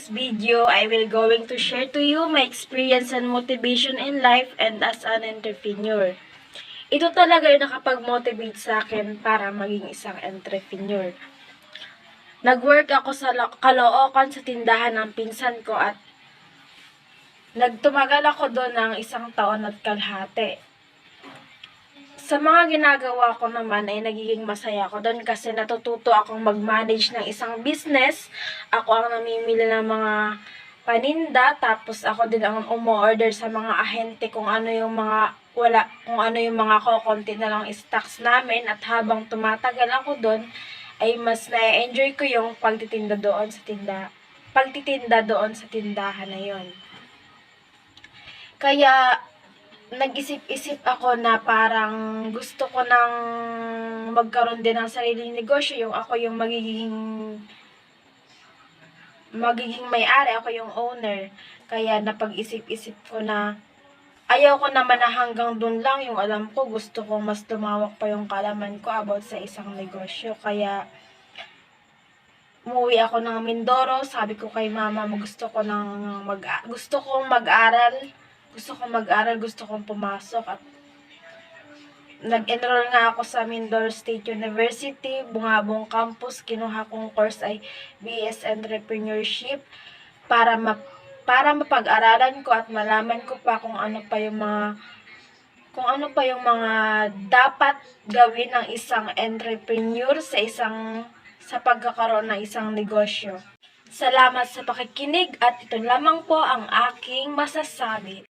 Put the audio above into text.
this video, I will going to share to you my experience and motivation in life and as an entrepreneur. Ito talaga yung nakapag-motivate sa akin para maging isang entrepreneur. Nag-work ako sa Caloocan sa tindahan ng pinsan ko at nagtumagal ako doon ng 1 taon at kalahati. Sa mga ginagawa ko naman ay nagiging masaya ako doon kasi natututo akong mag-manage ng isang business. Ako ang namimili ng mga paninda, tapos ako din ang umu-order sa mga ahente kung ano yung mga kokonti na lang stocks namin, at habang tumatagal ako doon ay mas na-enjoy ko yung pagtitinda doon sa tindahan na yon. Kaya nag-isip-isip ako na parang gusto ko nang magkaroon din ng sariling negosyo, yung ako yung magiging may-ari, ako yung owner. Kaya napag-isip-isip ko na ayaw ko naman na hanggang dun lang yung alam ko, gusto ko mas lumawak pa yung kalaman ko about sa isang negosyo. Kaya umuwi ako ng Mindoro, sabi ko kay mama, gusto kong mag-aral, gusto kong pumasok, at nag-enroll nga ako sa Mindoro State University, Bungabong Campus. Kinuha kong course ay BS Entrepreneurship para mapag-aralan ko at malaman ko pa kung ano pa yung mga dapat gawin ng isang entrepreneur sa pagkakaroon ng isang negosyo. Salamat sa pakikinig at ito lamang po ang aking masasabi.